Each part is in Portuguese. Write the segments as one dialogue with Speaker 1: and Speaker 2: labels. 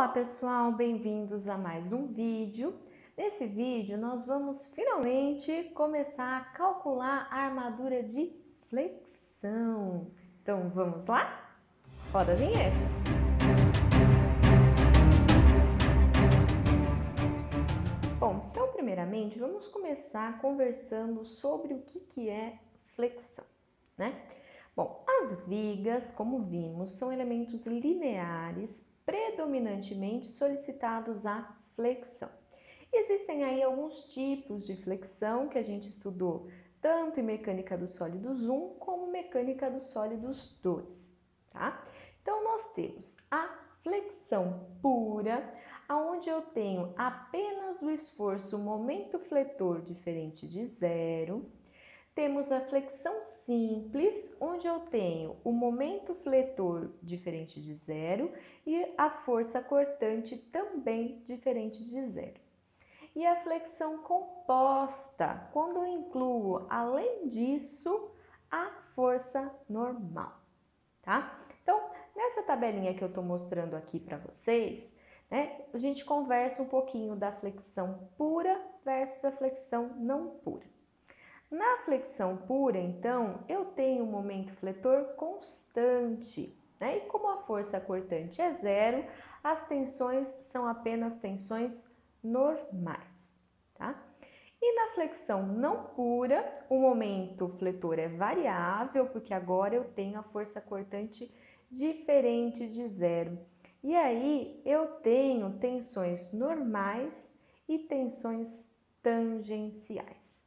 Speaker 1: Olá pessoal, bem-vindos a mais um vídeo. Nesse vídeo nós vamos finalmente começar a calcular a armadura de flexão. Então vamos lá? Roda a vinheta! Bom, então primeiramente vamos começar conversando sobre o que é flexão, né? Bom, as vigas, como vimos, são elementos lineares predominantemente solicitados à flexão. Existem aí alguns tipos de flexão que a gente estudou tanto em mecânica dos sólidos 1 como mecânica dos sólidos 2, tá? Então nós temos a flexão pura, onde eu tenho apenas o esforço momento fletor diferente de zero. Temos a flexão simples, onde eu tenho o momento fletor diferente de zero e a força cortante também diferente de zero. E a flexão composta, quando eu incluo, além disso, a força normal, tá? Então, nessa tabelinha que eu estou mostrando aqui para vocês, né, a gente conversa um pouquinho da flexão pura versus a flexão não pura. Na flexão pura, então, eu tenho um momento fletor constante, né? E como a força cortante é zero, as tensões são apenas tensões normais, tá? E na flexão não pura, o momento fletor é variável, porque agora eu tenho a força cortante diferente de zero. E aí eu tenho tensões normais e tensões tangenciais.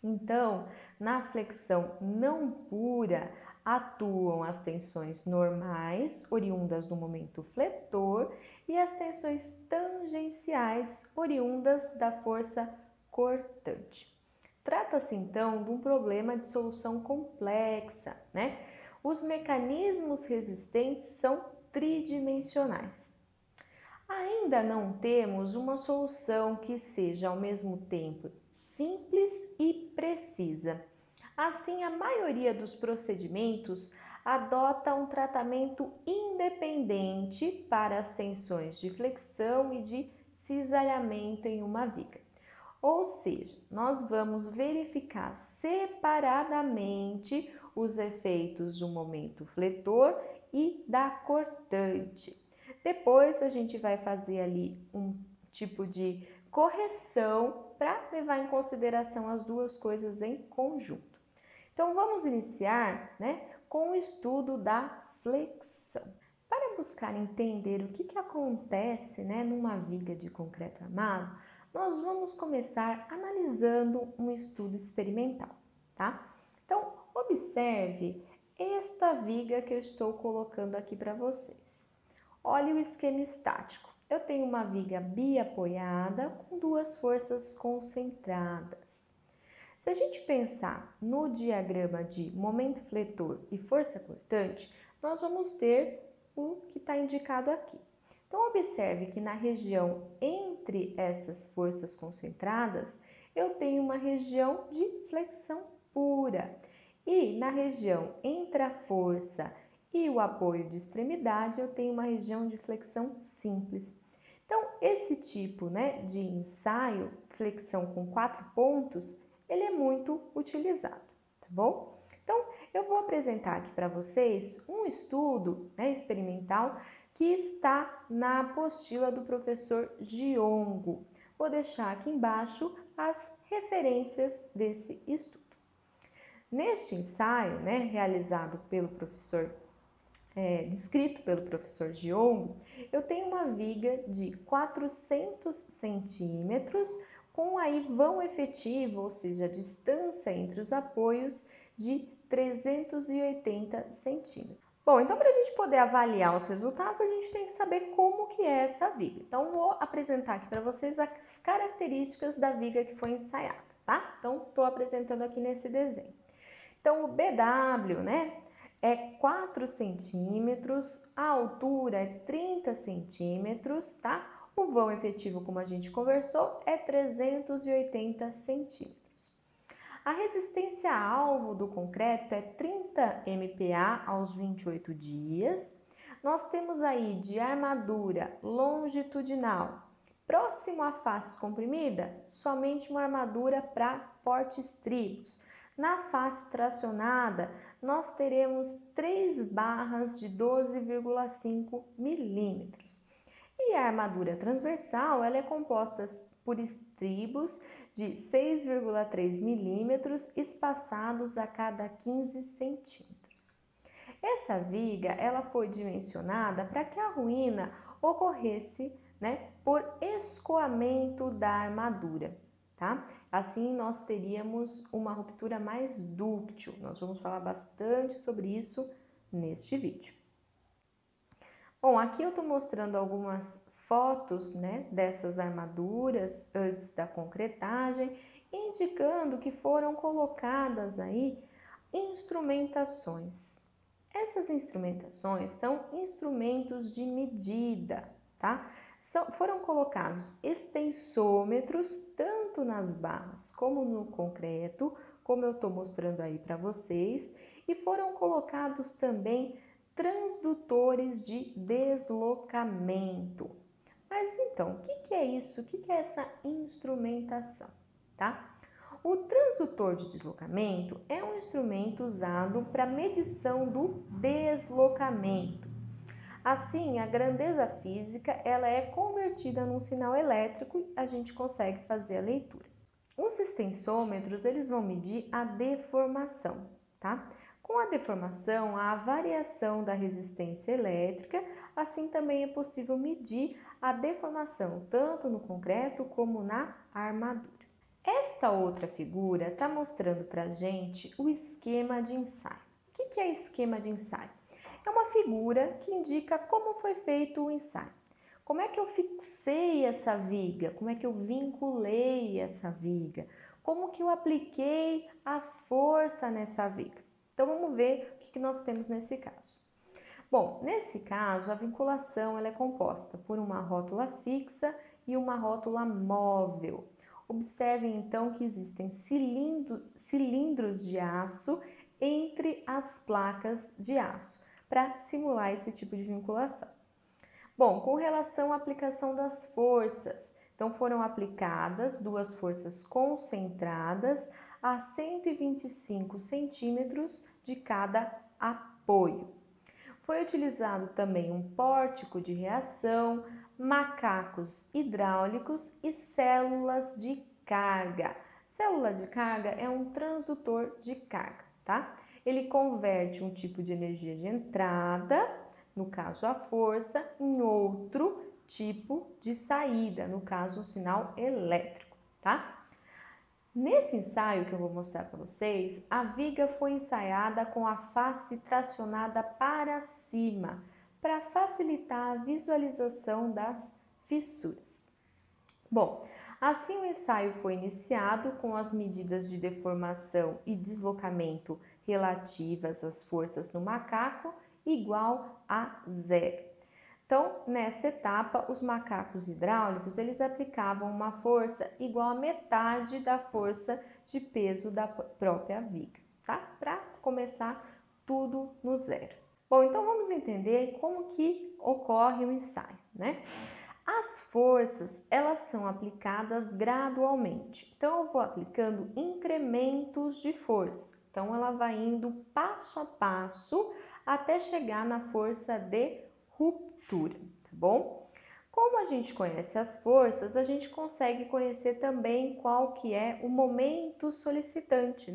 Speaker 1: Então, na flexão não pura, atuam as tensões normais, oriundas do momento fletor, e as tensões tangenciais, oriundas da força cortante. Trata-se, então, de um problema de solução complexa, né? Os mecanismos resistentes são tridimensionais. Ainda não temos uma solução que seja ao mesmo tempo simples e precisa. Assim, a maioria dos procedimentos adota um tratamento independente para as tensões de flexão e de cisalhamento em uma viga. Ou seja, nós vamos verificar separadamente os efeitos do momento fletor e da cortante. Depois a gente vai fazer ali um tipo de correção para levar em consideração as duas coisas em conjunto. Então vamos iniciar, né, com o estudo da flexão. Para buscar entender o que acontece, né, numa viga de concreto armado, nós vamos começar analisando um estudo experimental, tá? Então observe esta viga que eu estou colocando aqui para vocês. Olhe o esquema estático. Eu tenho uma viga biapoiada com duas forças concentradas. Se a gente pensar no diagrama de momento fletor e força cortante, nós vamos ter o que está indicado aqui. Então, observe que na região entre essas forças concentradas, eu tenho uma região de flexão pura. E na região entre a força e o apoio de extremidade, eu tenho uma região de flexão simples. Então, esse tipo, né, de ensaio, flexão com 4 pontos, ele é muito utilizado, tá bom? Então, eu vou apresentar aqui para vocês um estudo, né, experimental que está na apostila do professor Giongo. Vou deixar aqui embaixo as referências desse estudo. Neste ensaio, né, realizado pelo professor descrito pelo professor Giongo, eu tenho uma viga de 400 centímetros com aí vão efetivo, ou seja, a distância entre os apoios de 380 centímetros. Bom, então para a gente poder avaliar os resultados, a gente tem que saber como que é essa viga. Então, vou apresentar aqui para vocês as características da viga que foi ensaiada, tá? Então, estou apresentando aqui nesse desenho. Então, o BW, né, é 4 centímetros, a altura é 30 centímetros, tá? O vão efetivo, como a gente conversou, é 380 centímetros. A resistência alvo do concreto é 30 MPa aos 28 dias. nós temos aí de armadura longitudinal próximo à face comprimida, somente uma armadura para fortes tribos. Na face tracionada, nós teremos 3 barras de 12,5 milímetros. E a armadura transversal, ela é composta por estribos de 6,3 milímetros espaçados a cada 15 centímetros. Essa viga, ela foi dimensionada para que a ruína ocorresse, por escoamento da armadura, tá? Assim nós teríamos uma ruptura mais dúctil. Nós vamos falar bastante sobre isso neste vídeo. Bom, aqui eu estou mostrando algumas fotos, dessas armaduras antes da concretagem, indicando que foram colocadas aí instrumentações. Essas instrumentações são instrumentos de medida, tá? Foram colocados extensômetros tanto nas barras como no concreto, como eu estou mostrando aí para vocês, e foram colocados também transdutores de deslocamento. Mas então, o que é isso? O que é essa instrumentação, tá? O transdutor de deslocamento é um instrumento usado para medição do deslocamento. Assim, a grandeza física ela é convertida num sinal elétrico e a gente consegue fazer a leitura. Os extensômetros eles vão medir a deformação, tá? Com a deformação, há a variação da resistência elétrica, assim também é possível medir a deformação tanto no concreto como na armadura. Esta outra figura está mostrando para a gente o esquema de ensaio. O que é esquema de ensaio? É uma figura que indica como foi feito o ensaio. Como é que eu fixei essa viga? Como é que eu vinculei essa viga? Como que eu apliquei a força nessa viga? Então, vamos ver o que nós temos nesse caso. Bom, nesse caso, a vinculação ela é composta por uma rótula fixa e uma rótula móvel. Observem, então, que existem cilindros de aço entre as placas de aço para simular esse tipo de vinculação. Bom, com relação à aplicação das forças, então foram aplicadas 2 forças concentradas a 125 centímetros de cada apoio. Foi utilizado também um pórtico de reação, macacos hidráulicos e células de carga. Célula de carga é um transdutor de carga, tá? Ele converte um tipo de energia de entrada, no caso a força, em outro tipo de saída, no caso o sinal elétrico, tá? Nesse ensaio que eu vou mostrar para vocês, a viga foi ensaiada com a face tracionada para cima, para facilitar a visualização das fissuras. Bom, assim o ensaio foi iniciado com as medidas de deformação e deslocamento relativas às forças no macaco igual a 0. Então, nessa etapa, os macacos hidráulicos, eles aplicavam uma força igual a metade da força de peso da própria viga, tá? Para começar tudo no 0. Bom, então vamos entender como que ocorre o ensaio, As forças, elas são aplicadas gradualmente. Então, eu vou aplicando incrementos de força. Então, ela vai indo passo a passo até chegar na força de ruptura, tá bom? Como a gente conhece as forças, a gente consegue conhecer também qual que é o momento solicitante,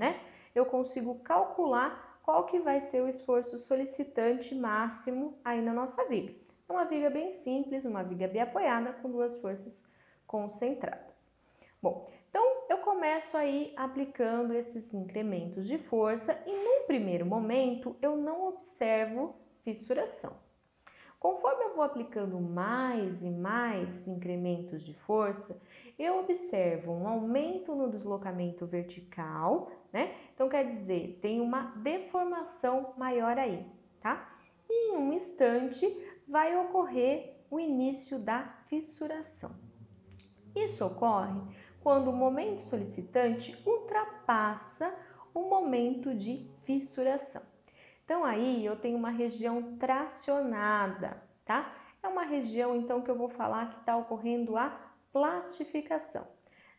Speaker 1: Eu consigo calcular qual que vai ser o esforço solicitante máximo aí na nossa viga. É uma viga bem simples, uma viga biapoiada com 2 forças concentradas. Bom, então eu começo aí aplicando esses incrementos de força e num primeiro momento eu não observo fissuração. Conforme eu vou aplicando mais e mais incrementos de força, eu observo um aumento no deslocamento vertical, Então, quer dizer, tem uma deformação maior aí, tá? E em um instante vai ocorrer o início da fissuração. Isso ocorre quando o momento solicitante ultrapassa o momento de fissuração. Então, aí eu tenho uma região tracionada, tá? É uma região, então, que eu vou falar que está ocorrendo a plastificação.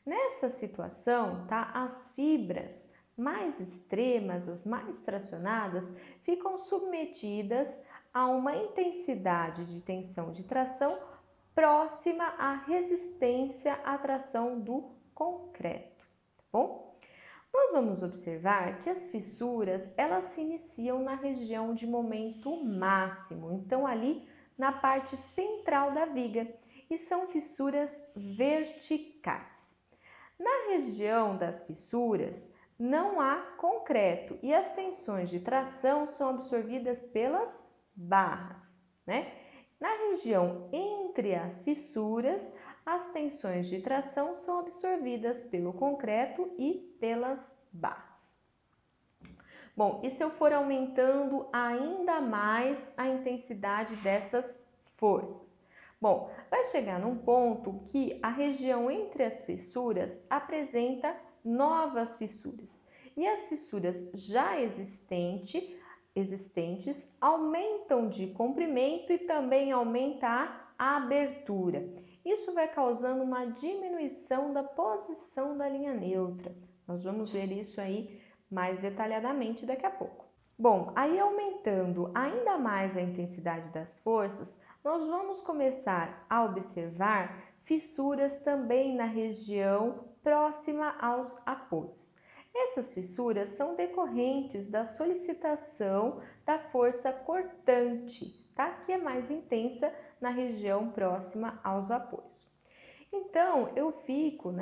Speaker 1: Nessa situação, tá? As fibras mais extremas, as mais tracionadas, ficam submetidas a uma intensidade de tensão de tração próxima à resistência à tração do concreto, tá bom? Nós vamos observar que as fissuras, elas se iniciam na região de momento máximo, então ali na parte central da viga, e são fissuras verticais. Na região das fissuras não há concreto e as tensões de tração são absorvidas pelas barras, né? Na região entre as fissuras, as tensões de tração são absorvidas pelo concreto e pelas barras. Bom, e se eu for aumentando ainda mais a intensidade dessas forças? Bom, vai chegar num ponto que a região entre as fissuras apresenta novas fissuras. E as fissuras já existentes aumentam de comprimento e também aumenta a abertura. Isso vai causando uma diminuição da posição da linha neutra. Nós vamos ver isso aí mais detalhadamente daqui a pouco. Bom, aí aumentando ainda mais a intensidade das forças, nós vamos começar a observar fissuras também na região próxima aos apoios. Essas fissuras são decorrentes da solicitação da força cortante, tá? Que é mais intensa na região próxima aos apoios. Então, eu fico,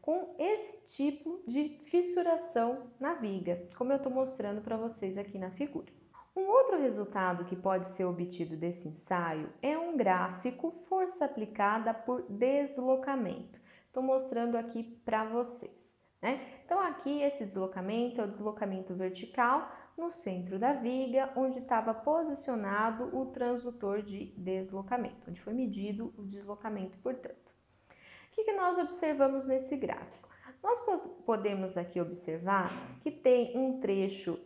Speaker 1: com esse tipo de fissuração na viga, como eu estou mostrando para vocês aqui na figura. Um outro resultado que pode ser obtido desse ensaio é um gráfico força aplicada por deslocamento. Estou mostrando aqui para vocês, né? Então, aqui esse deslocamento é o deslocamento vertical no centro da viga, onde estava posicionado o transdutor de deslocamento, onde foi medido o deslocamento, portanto. O que nós observamos nesse gráfico? Nós podemos aqui observar que tem um trecho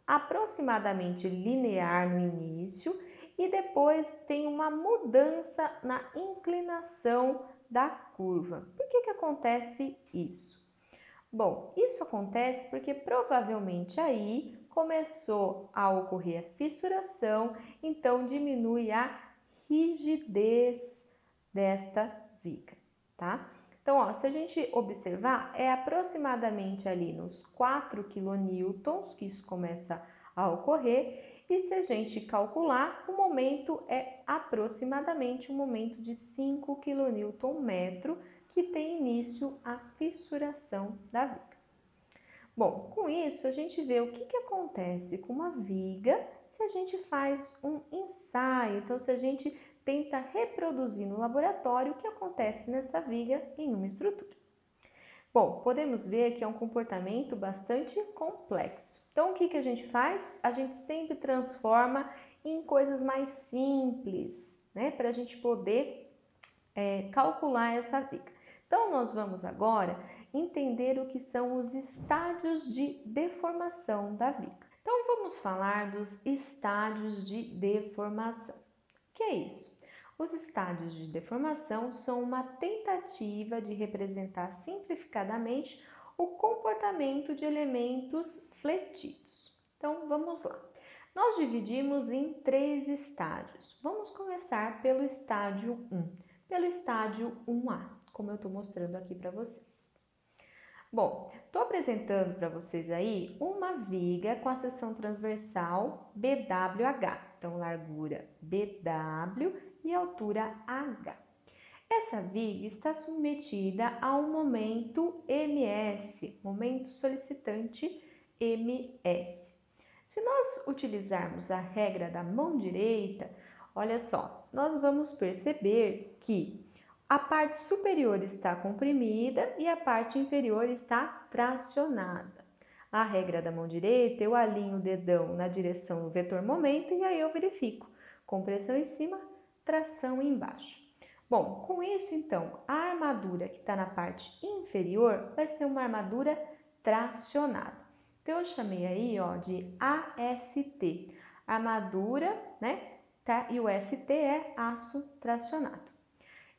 Speaker 1: aproximadamente linear no início e depois tem uma mudança na inclinação da curva. Por que acontece isso? Bom, isso acontece porque provavelmente aí começou a ocorrer a fissuração, então diminui a rigidez desta viga, tá? Então, ó, se a gente observar, é aproximadamente ali nos 4 kN que isso começa a ocorrer, e se a gente calcular, o momento é aproximadamente um momento de 5 kNm que tem início a fissuração da viga. Bom, com isso a gente vê o que acontece com uma viga se a gente faz um ensaio, então se a gente tenta reproduzir no laboratório o que acontece nessa viga em uma estrutura. Bom, podemos ver que é um comportamento bastante complexo. Então, o que a gente faz? A gente sempre transforma em coisas mais simples, né? Para a gente poder calcular essa viga. Então, nós vamos agora entender o que são os estádios de deformação da viga. Então, vamos falar dos estádios de deformação. O que é isso? Os estádios de deformação são uma tentativa de representar simplificadamente o comportamento de elementos fletidos. Então, vamos lá. Nós dividimos em 3 estádios. Vamos começar pelo estádio 1, pelo estádio 1A, como eu estou mostrando aqui para vocês. Bom, estou apresentando para vocês aí uma viga com a seção transversal BWH, então largura BW e altura H. Essa viga está submetida a um momento MS, momento solicitante MS. Se nós utilizarmos a regra da mão direita, olha só, nós vamos perceber que a parte superior está comprimida e a parte inferior está tracionada. A regra da mão direita, eu alinho o dedão na direção do vetor momento e aí eu verifico compressão em cima, tração embaixo. Bom, com isso então, a armadura que está na parte inferior vai ser uma armadura tracionada. Então, eu chamei aí, ó, de AST, armadura, né? Tá? E o ST é aço tracionado.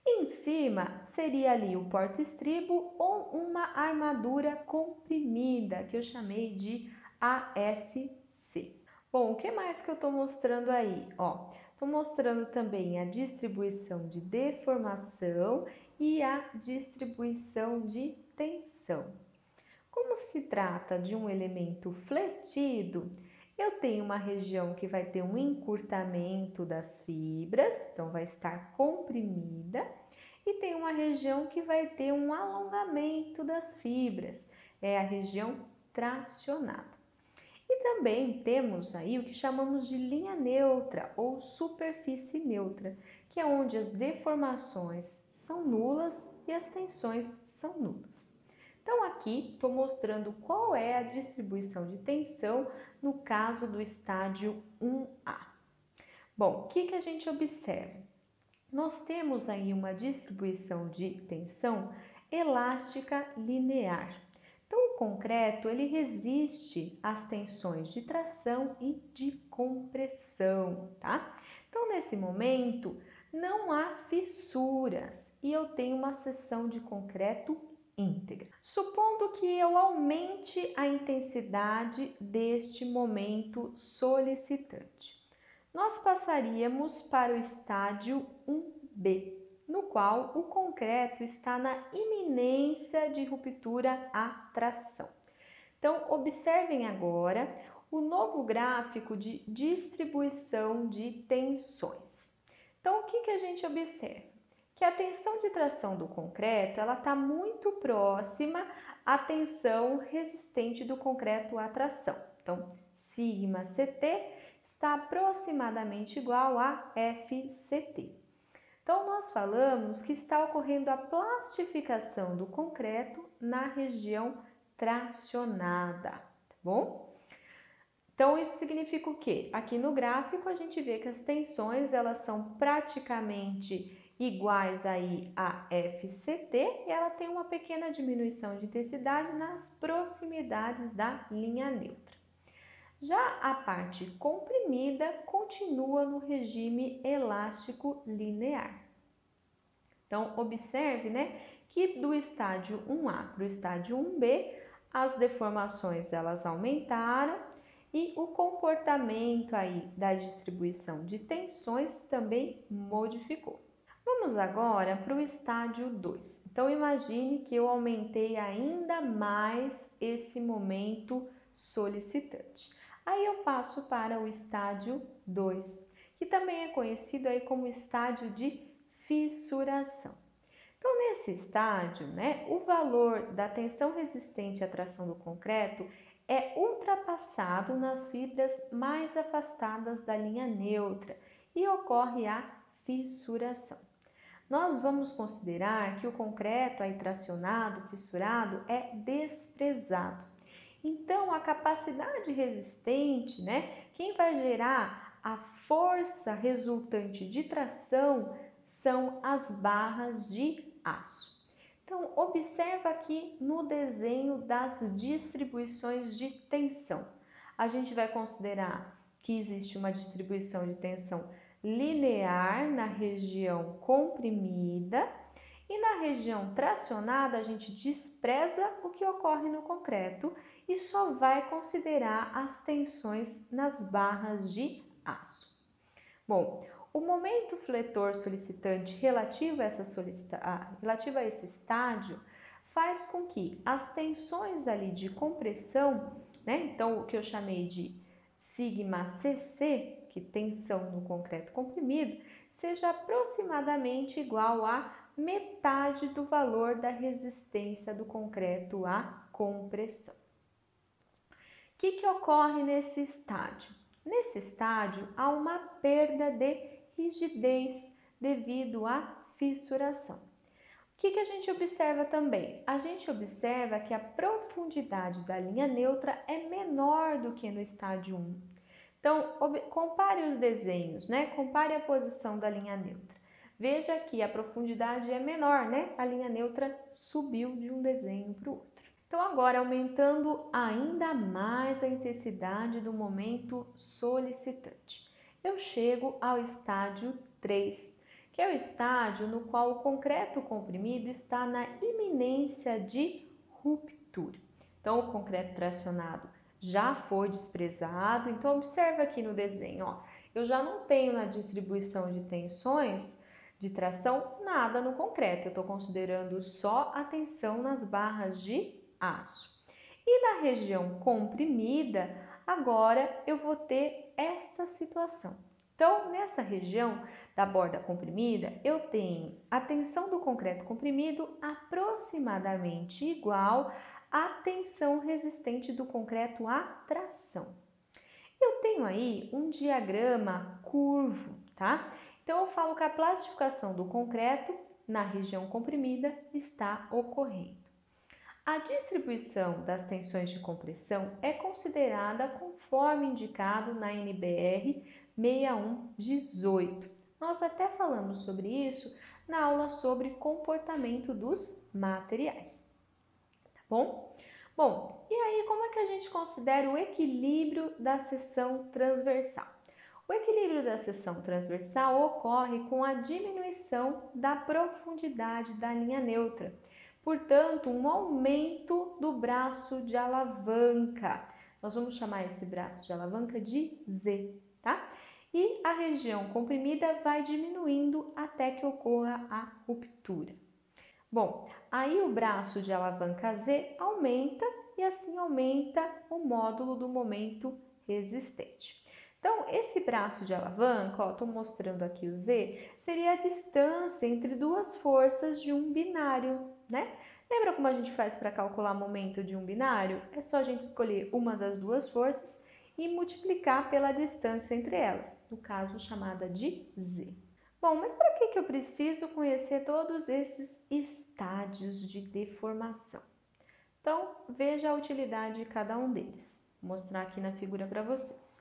Speaker 1: Em cima seria ali o porta-estribo ou uma armadura comprimida, que eu chamei de ASC. Bom, o que mais que eu estou mostrando aí? Ó, estou mostrando também a distribuição de deformação e a distribuição de tensão. Como se trata de um elemento fletido, eu tenho uma região que vai ter um encurtamento das fibras, então vai estar comprimida, e tem uma região que vai ter um alongamento das fibras, é a região tracionada. E também temos aí o que chamamos de linha neutra ou superfície neutra, que é onde as deformações são nulas e as tensões são nulas. Então, aqui estou mostrando qual é a distribuição de tensão no caso do estágio 1A. Bom, o que a gente observa? Nós temos aí uma distribuição de tensão elástica linear. Então, o concreto ele resiste às tensões de tração e de compressão, tá? Então, nesse momento, não há fissuras e eu tenho uma seção de concreto íntegra. Supondo que eu aumente a intensidade deste momento solicitante, nós passaríamos para o estágio 1B, no qual o concreto está na iminência de ruptura à tração. Então, observem agora o novo gráfico de distribuição de tensões. Então, o que a gente observa? Que a tensão de tração do concreto ela está muito próxima à tensão resistente do concreto à tração. Então, sigma CT está aproximadamente igual a FCT. Então, nós falamos que está ocorrendo a plastificação do concreto na região tracionada, tá bom? Então, isso significa o quê? Aqui no gráfico a gente vê que as tensões elas são praticamente iguais aí a FCT e ela tem uma pequena diminuição de intensidade nas proximidades da linha neutra. Já a parte comprimida continua no regime elástico linear. Então, observe, né, que do estágio 1A para o estágio 1B, as deformações elas aumentaram e o comportamento aí da distribuição de tensões também modificou. Vamos agora para o estágio 2. Então, imagine que eu aumentei ainda mais esse momento solicitante. Aí eu passo para o estágio 2, que também é conhecido aí como estágio de fissuração. Então, nesse estágio, né, o valor da tensão resistente à tração do concreto é ultrapassado nas fibras mais afastadas da linha neutra e ocorre a fissuração. Nós vamos considerar que o concreto aí tracionado, fissurado, é desprezado. Então, a capacidade resistente, né, quem vai gerar a força resultante de tração são as barras de aço. Então, observa aqui no desenho das distribuições de tensão. A gente vai considerar que existe uma distribuição de tensão linear na região comprimida e na região tracionada a gente despreza o que ocorre no concreto e só vai considerar as tensões nas barras de aço. Bom, o momento fletor solicitante relativo a esse estágio faz com que as tensões ali de compressão, né, então o que eu chamei de sigma CC, que tensão no concreto comprimido, seja aproximadamente igual a metade do valor da resistência do concreto à compressão. O que ocorre nesse estágio? Nesse estágio, há uma perda de rigidez devido à fissuração. O que a gente observa também? A gente observa que a profundidade da linha neutra é menor do que no estágio 1. Então, compare os desenhos, né? Compare a posição da linha neutra. Veja que a profundidade é menor, né? A linha neutra subiu de um desenho para o outro. Então, agora, aumentando ainda mais a intensidade do momento solicitante, eu chego ao estágio 3, que é o estágio no qual o concreto comprimido está na iminência de ruptura. Então, o concreto tracionado já foi desprezado. Então, observa aqui no desenho, ó, eu já não tenho na distribuição de tensões de tração nada no concreto, eu estou considerando só a tensão nas barras de aço. E na região comprimida, agora eu vou ter esta situação. Então, nessa região da borda comprimida, eu tenho a tensão do concreto comprimido aproximadamente igual à tensão resistente do concreto à tração. Eu tenho aí um diagrama curvo, tá? Então, eu falo que a plastificação do concreto na região comprimida está ocorrendo. A distribuição das tensões de compressão é considerada conforme indicado na NBR 6118. Nós até falamos sobre isso na aula sobre comportamento dos materiais, tá bom? Bom, e aí como é que a gente considera o equilíbrio da seção transversal? O equilíbrio da seção transversal ocorre com a diminuição da profundidade da linha neutra. Portanto, um aumento do braço de alavanca. Nós vamos chamar esse braço de alavanca de Z, tá? E a região comprimida vai diminuindo até que ocorra a ruptura. Bom, aí o braço de alavanca Z aumenta e assim aumenta o módulo do momento resistente. Então, esse braço de alavanca, estou mostrando aqui o Z, seria a distância entre duas forças de um binário, né? Lembra como a gente faz para calcular o momento de um binário? É só a gente escolher uma das duas forças e multiplicar pela distância entre elas, no caso chamada de Z. Bom, mas para que eu preciso conhecer todos esses estádios de deformação? Então, veja a utilidade de cada um deles. Vou mostrar aqui na figura para vocês.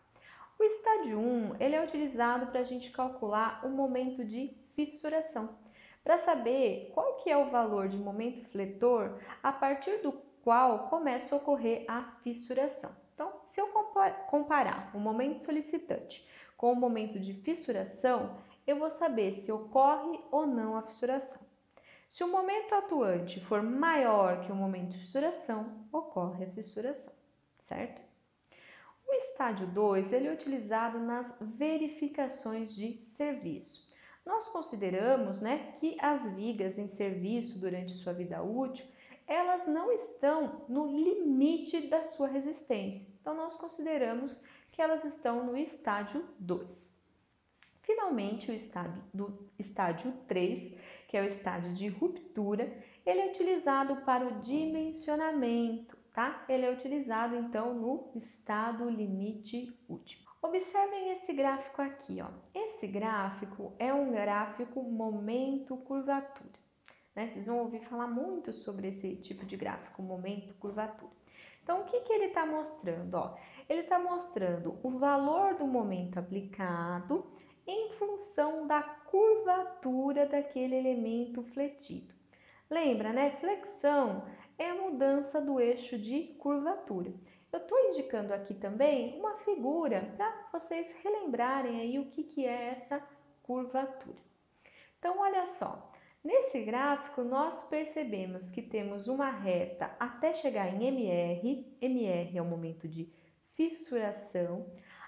Speaker 1: O estádio 1, ele é utilizado para a gente calcular o momento de fissuração. Para saber qual que é o valor de momento fletor a partir do qual começa a ocorrer a fissuração. Então, se eu comparar o momento solicitante com o momento de fissuração, eu vou saber se ocorre ou não a fissuração. Se o momento atuante for maior que o momento de fissuração, ocorre a fissuração, certo? O estágio 2 ele é utilizado nas verificações de serviço. Nós consideramos, que as vigas em serviço durante sua vida útil, elas não estão no limite da sua resistência. Então, nós consideramos que elas estão no estágio 2. Finalmente, o estágio 3, que é o estágio de ruptura, ele é utilizado para o dimensionamento, tá? Ele é utilizado, então, no estado limite último. Observem esse gráfico aqui, ó. Esse gráfico é um gráfico momento-curvatura, né? Vocês vão ouvir falar muito sobre esse tipo de gráfico, momento-curvatura. Então, o que ele está mostrando? Ó, ele está mostrando o valor do momento aplicado em função da curvatura daquele elemento fletido. Lembra, né? Flexão é a mudança do eixo de curvatura. Eu estou indicando aqui também uma figura para vocês relembrarem aí o que é essa curvatura. Então, olha só, nesse gráfico nós percebemos que temos uma reta até chegar em MR, MR é o momento de fissuração.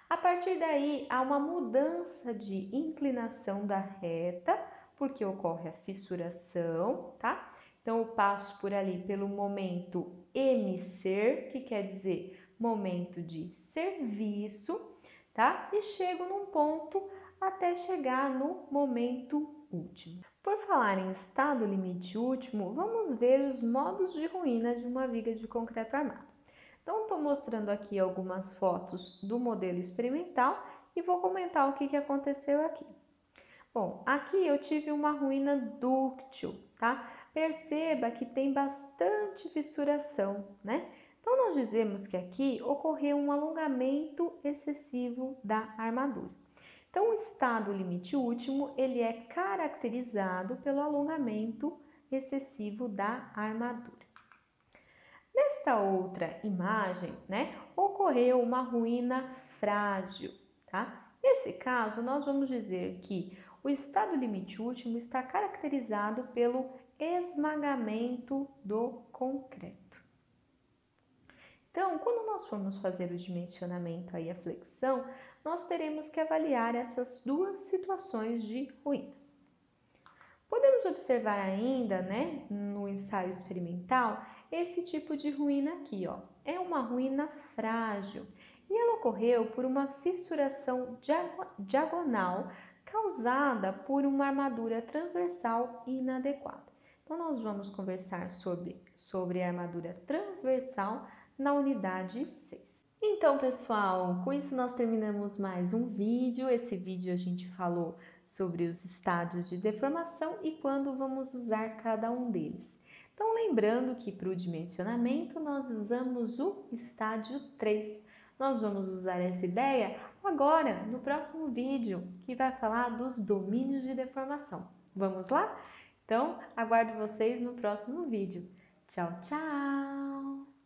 Speaker 1: A partir daí, há uma mudança de inclinação da reta, porque ocorre a fissuração, tá? Então, eu passo por ali pelo momento MSer, que quer dizer momento de serviço, tá? E chego num ponto até chegar no momento último. Por falar em estado limite último, vamos ver os modos de ruína de uma viga de concreto armado. Então, estou mostrando aqui algumas fotos do modelo experimental e vou comentar o que aconteceu aqui. Bom, aqui eu tive uma ruína dúctil, tá? Perceba que tem bastante fissuração, né? Então, nós dizemos que aqui ocorreu um alongamento excessivo da armadura. Então, o estado limite último, ele é caracterizado pelo alongamento excessivo da armadura. Nesta outra imagem, né, ocorreu uma ruína frágil, tá? Nesse caso, nós vamos dizer que o estado limite último está caracterizado pelo esmagamento do concreto. Então, quando nós formos fazer o dimensionamento e a flexão, nós teremos que avaliar essas duas situações de ruína. Podemos observar ainda, né, no ensaio experimental, esse tipo de ruína aqui, ó. É uma ruína frágil e ela ocorreu por uma fissuração diagonal causada por uma armadura transversal inadequada. Então, nós vamos conversar sobre a armadura transversal na unidade 6. Então, pessoal, com isso nós terminamos mais um vídeo. Esse vídeo a gente falou sobre os estádios de deformação e quando vamos usar cada um deles. Então, lembrando que para o dimensionamento nós usamos o estádio 3. Nós vamos usar essa ideia agora no próximo vídeo, que vai falar dos domínios de deformação. Vamos lá? Então, aguardo vocês no próximo vídeo. Tchau, tchau!